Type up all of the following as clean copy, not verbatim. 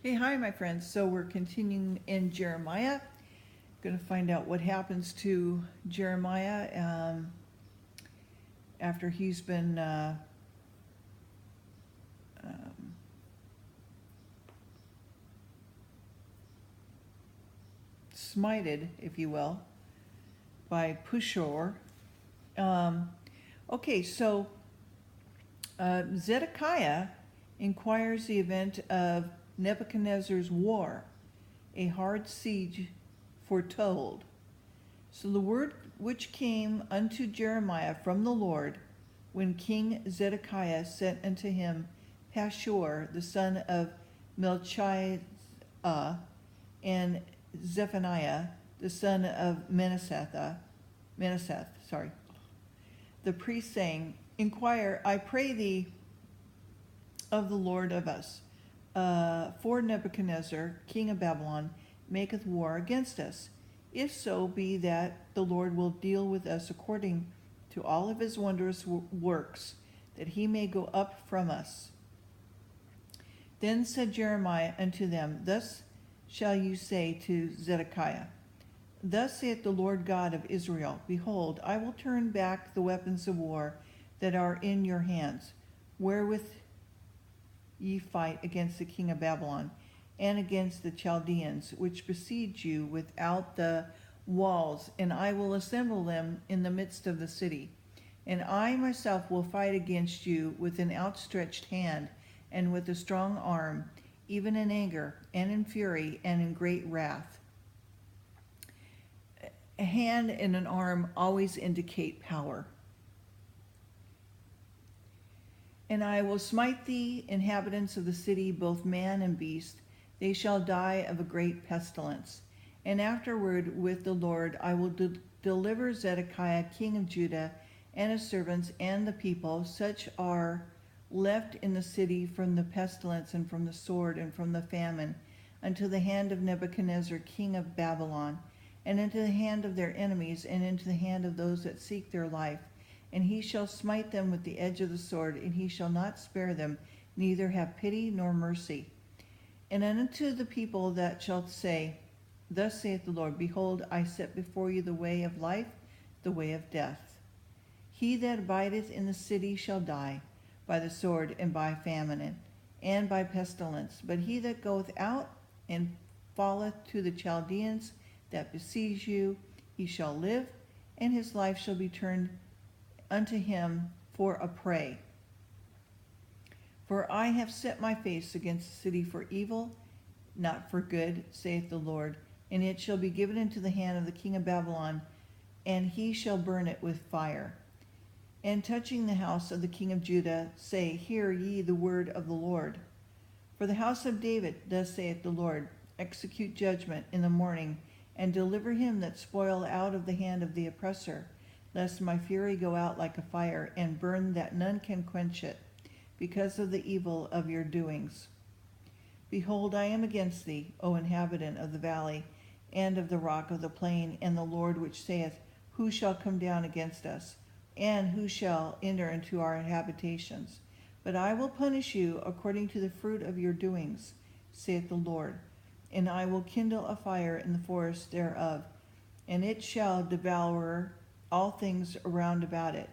Hey, hi, my friends. So we're continuing in Jeremiah. Going to find out what happens to Jeremiah after he's been um, smited, if you will, by Pushor. Um, okay, so Zedekiah inquires the event of Nebuchadnezzar's war, a hard siege foretold. So the word which came unto Jeremiah from the Lord, when King Zedekiah sent unto him Pashur the son of Melchiah and Zephaniah the son of Manasseh, the priest, saying, Inquire, I pray thee, of the Lord of us, for Nebuchadnezzar king of Babylon maketh war against us. If so be that the Lord will deal with us according to all of his wondrous works, that he may go up from us. Then said Jeremiah unto them, Thus shall you say to Zedekiah, Thus saith the Lord God of Israel, Behold, I will turn back the weapons of war that are in your hands, wherewith ye fight against the king of Babylon, and against the Chaldeans, which besiege you without the walls, and I will assemble them in the midst of the city. And I myself will fight against you with an outstretched hand, and with a strong arm, even in anger, and in fury, and in great wrath. A hand and an arm always indicate power. And I will smite the inhabitants of the city, both man and beast. They shall die of a great pestilence. And afterward with the Lord I will deliver Zedekiah king of Judah, and his servants, and the people, such are left in the city, from the pestilence, and from the sword, and from the famine, unto the hand of Nebuchadnezzar king of Babylon, and into the hand of their enemies, and into the hand of those that seek their life. And he shall smite them with the edge of the sword, and he shall not spare them, neither have pity nor mercy. And unto the people that shall say, Thus saith the Lord, Behold, I set before you the way of life, the way of death. He that abideth in the city shall die by the sword, and by famine, and by pestilence. But he that goeth out and falleth to the Chaldeans that besiege you, he shall live, and his life shall be turned unto him for a prey. For I have set my face against the city for evil, not for good, saith the Lord, and it shall be given into the hand of the king of Babylon, and he shall burn it with fire. And touching the house of the king of Judah, say, Hear ye the word of the Lord. For the house of David, thus saith the Lord, Execute judgment in the morning, and deliver him that spoil out of the hand of the oppressor, lest my fury go out like a fire, and burn that none can quench it, because of the evil of your doings. Behold, I am against thee, O inhabitant of the valley, and of the rock of the plain, and the Lord which saith, Who shall come down against us, and who shall enter into our habitations? But I will punish you according to the fruit of your doings, saith the Lord, and I will kindle a fire in the forest thereof, and it shall devour all things around about it.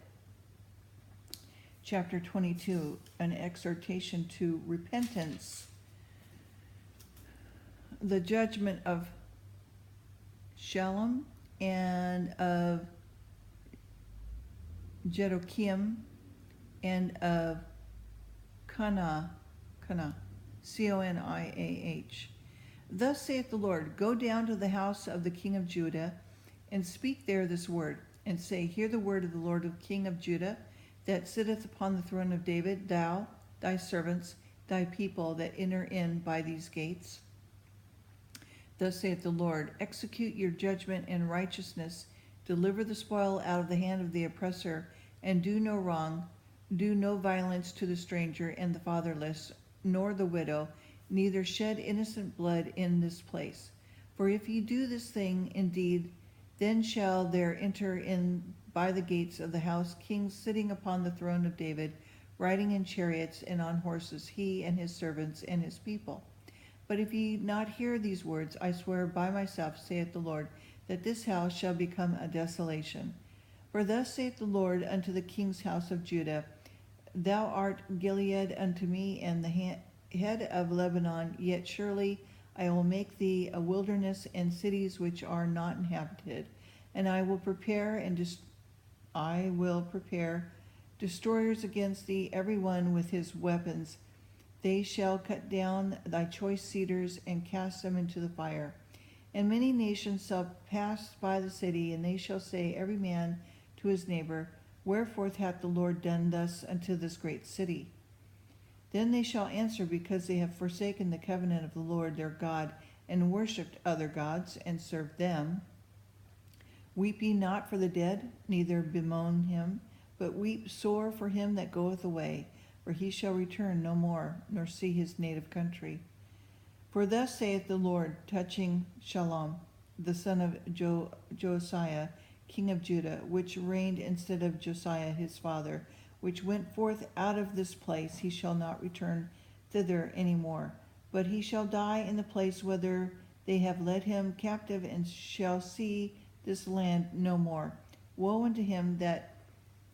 Chapter 22, an exhortation to repentance. The judgment of Shellum and of Jehoiakim and of Coniah, Coniah. Thus saith the Lord, Go down to the house of the king of Judah, and speak there this word, and say, Hear the word of the Lord of king of Judah, that sitteth upon the throne of David, thou, thy servants, thy people that enter in by these gates. Thus saith the Lord, Execute your judgment in righteousness, deliver the spoil out of the hand of the oppressor, and do no wrong, do no violence to the stranger and the fatherless, nor the widow, neither shed innocent blood in this place. For if ye do this thing indeed, then shall there enter in by the gates of the house kings sitting upon the throne of David, riding in chariots and on horses, he and his servants and his people. But if ye not hear these words, I swear by myself, saith the Lord, that this house shall become a desolation. For thus saith the Lord unto the king's house of Judah, Thou art Gilead unto me, and the head of Lebanon, yet surely I will make thee a wilderness and cities which are not inhabited, and I will prepare destroyers against thee, every one with his weapons. They shall cut down thy choice cedars and cast them into the fire. And many nations shall pass by the city, and they shall say, every man to his neighbor, Wherefore hath the Lord done thus unto this great city? Then they shall answer, because they have forsaken the covenant of the Lord their God, and worshipped other gods, and served them. Weep ye not for the dead, neither bemoan him, but weep sore for him that goeth away, for he shall return no more, nor see his native country. For thus saith the Lord, touching Shellum, the son of Josiah, king of Judah, which reigned instead of Josiah his father, which went forth out of this place, he shall not return thither any more, but he shall die in the place whither they have led him captive, and shall see this land no more. Woe unto him that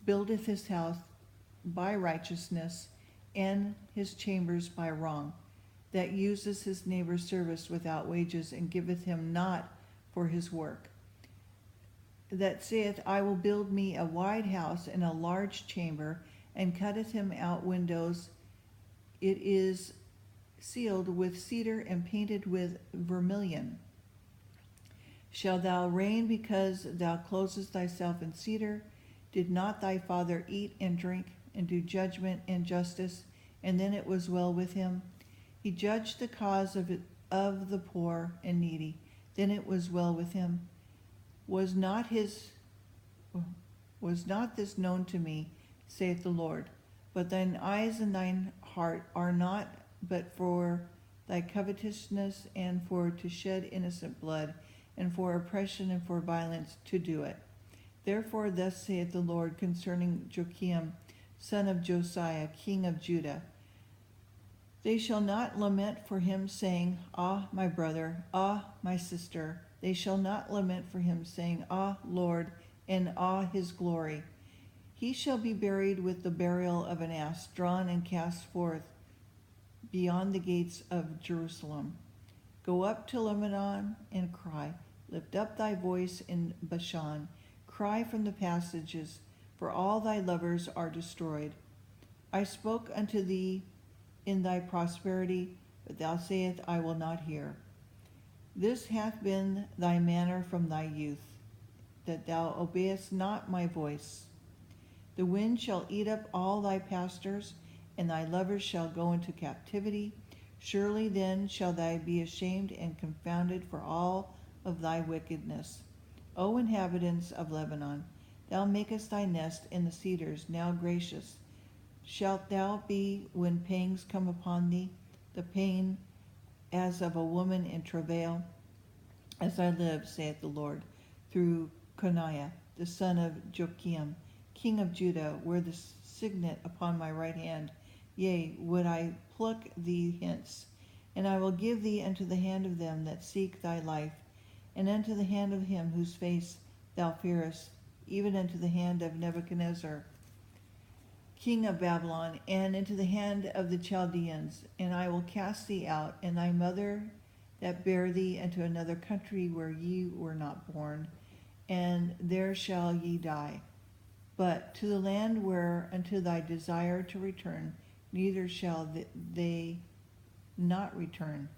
buildeth his house by righteousness, and his chambers by wrong, that uses his neighbor's service without wages, and giveth him not for his work, that saith, I will build me a wide house and a large chamber, and cutteth him out windows. It is sealed with cedar and painted with vermilion. Shall thou reign because thou closest thyself in cedar? Did not thy father eat and drink, and do judgment and justice, and then it was well with him? He judged the cause of the poor and needy, then it was well with him. Was not this known to me, saith the Lord? But thine eyes and thine heart are not but for thy covetousness, and for to shed innocent blood, and for oppression, and for violence to do it. Therefore thus saith the Lord concerning Joachim, son of Josiah, king of Judah, they shall not lament for him, saying, Ah, my brother, ah, my sister. They shall not lament for him, saying, Ah, Lord, and ah, his glory. He shall be buried with the burial of an ass, drawn and cast forth beyond the gates of Jerusalem. Go up to Lebanon and cry. Lift up thy voice in Bashan. Cry from the passages, for all thy lovers are destroyed. I spoke unto thee in thy prosperity, but thou sayest, I will not hear. This hath been thy manner from thy youth, that thou obeyest not my voice. The wind shall eat up all thy pastors, and thy lovers shall go into captivity. Surely then shall thou be ashamed and confounded for all of thy wickedness. O inhabitants of Lebanon, thou makest thy nest in the cedars, now gracious. Shalt thou be when pangs come upon thee, the pain as of a woman in travail? As I live, saith the Lord, through Coniah, the son of Joachim, king of Judah, wear the signet upon my right hand. Yea, would I pluck thee hence, and I will give thee unto the hand of them that seek thy life, and unto the hand of him whose face thou fearest, even unto the hand of Nebuchadnezzar, king of Babylon, and into the hand of the Chaldeans. And I will cast thee out, and thy mother that bare thee, into another country where ye were not born, and there shall ye die. But to the land where unto thy desire to return, neither shall they not return.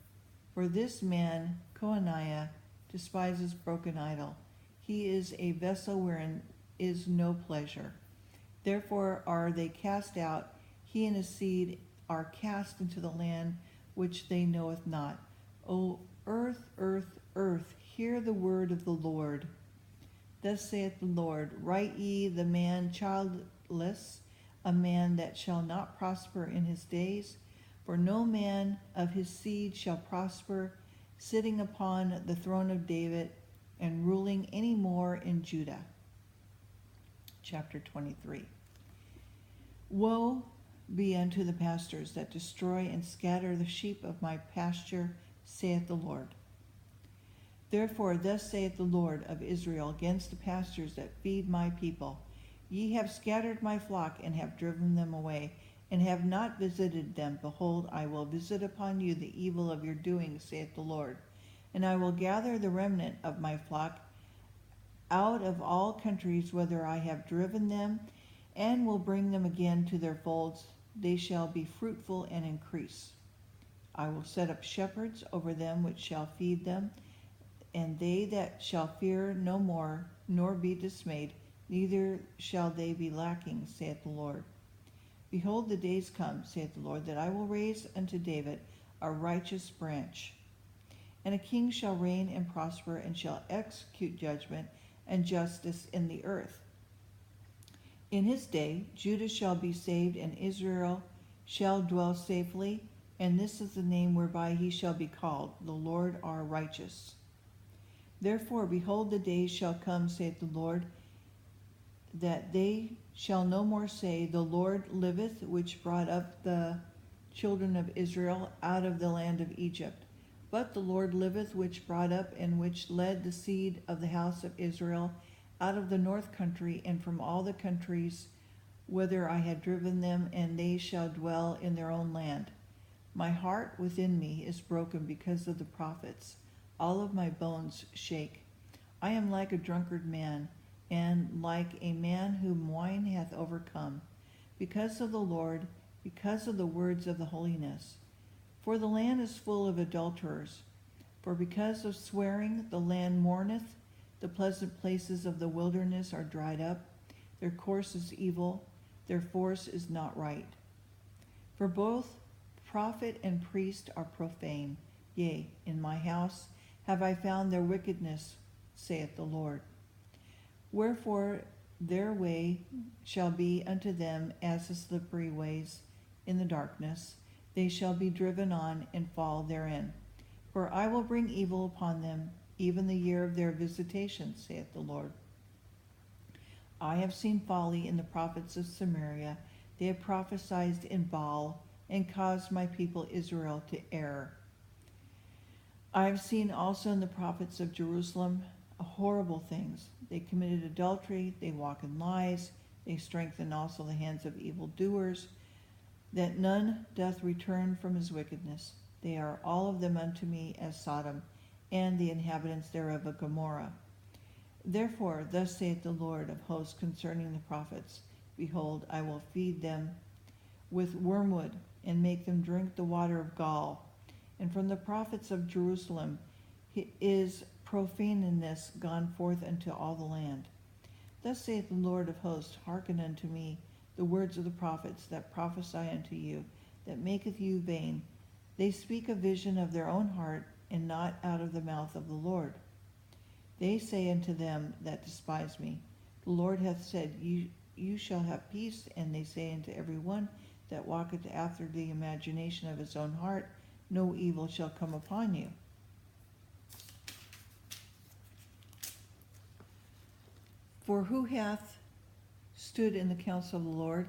For this man, Coniah, despises broken idol. He is a vessel wherein is no pleasure. Therefore are they cast out, he and his seed are cast into the land which they knoweth not. O earth, earth, earth, hear the word of the Lord. Thus saith the Lord, write ye the man childless, a man that shall not prosper in his days, for no man of his seed shall prosper, sitting upon the throne of David and ruling any more in Judah. Chapter 23. Woe be unto the pastors that destroy and scatter the sheep of my pasture saith the Lord. Therefore thus saith the Lord of Israel against the pastures that feed my people, Ye have scattered my flock, and have driven them away, and have not visited them. Behold, I will visit upon you the evil of your doing, saith the Lord. And I will gather the remnant of my flock out of all countries whither I have driven them, and will bring them again to their folds. They shall be fruitful and increase. I will set up shepherds over them which shall feed them, and they that shall fear no more, nor be dismayed, neither shall they be lacking, saith the Lord. Behold, the days come, saith the Lord, that I will raise unto David a righteous branch. And a king shall reign and prosper, and shall execute judgment and justice in the earth. In his day Judah shall be saved, and Israel shall dwell safely, and this is the name whereby he shall be called, the Lord our righteous. Therefore, behold, the days shall come, saith the Lord, that they shall no more say, The Lord liveth, which brought up the children of Israel out of the land of Egypt. But the Lord liveth, which brought up and which led the seed of the house of Israel out of the north country, and from all the countries whither I had driven them, and they shall dwell in their own land. My heart within me is broken because of the prophets. All of my bones shake. I am like a drunkard man, and like a man whom wine hath overcome, because of the Lord, because of the words of the holiness. For the land is full of adulterers. For because of swearing the land mourneth, the pleasant places of the wilderness are dried up. Their course is evil, their force is not right. For both prophet and priest are profane. Yea, in my house have I found their wickedness, saith the Lord. Wherefore their way shall be unto them as the slippery ways in the darkness. They shall be driven on and fall therein. For I will bring evil upon them, even the year of their visitation, saith the Lord. I have seen folly in the prophets of Samaria. They have prophesied in Baal, and caused my people Israel to err. I have seen also in the prophets of Jerusalem horrible things. They committed adultery, they walk in lies, they strengthen also the hands of evildoers, that none doth return from his wickedness. They are all of them unto me as Sodom, and the inhabitants thereof a Gomorrah. Therefore thus saith the Lord of hosts concerning the prophets, Behold, I will feed them with wormwood, and make them drink the water of gall. And from the prophets of Jerusalem is profaneness gone forth unto all the land. Thus saith the Lord of hosts, Hearken unto me the words of the prophets that prophesy unto you, that maketh you vain. They speak a vision of their own heart, and not out of the mouth of the Lord. They say unto them that despise me, The Lord hath said, You shall have peace. And they say unto every one that walketh after the imagination of his own heart, No evil shall come upon you. For who hath stood in the counsel of the Lord,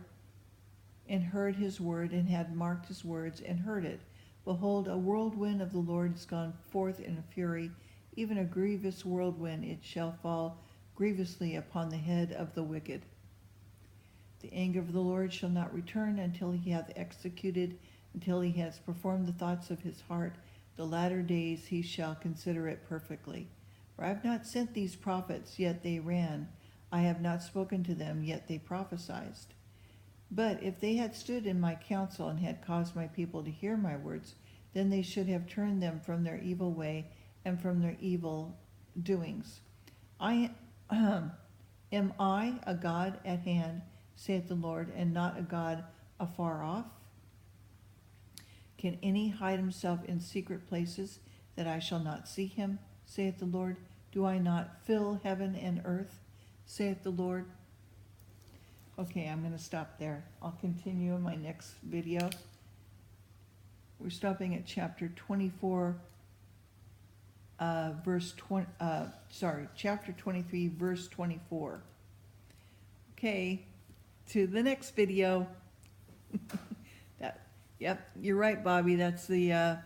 and heard his word, and had marked his words, and heard it? Behold, a whirlwind of the Lord is gone forth in a fury, even a grievous whirlwind. It shall fall grievously upon the head of the wicked. The anger of the Lord shall not return until he hath executed, until he has performed the thoughts of his heart. The latter days he shall consider it perfectly. For I have not sent these prophets, yet they ran. I have not spoken to them, yet they prophesied. But if they had stood in my counsel, and had caused my people to hear my words, then they should have turned them from their evil way, and from their evil doings. Am I a God at hand, saith the Lord, and not a God afar off? Can any hide himself in secret places, that I shall not see him, saith the Lord? Do I not fill heaven and earth, saith the Lord? Okay, I'm going to stop there. I'll continue in my next video. We're stopping at chapter 24, chapter 23, verse 24. Okay, to the next video. Yep, you're right, Bobby. That's the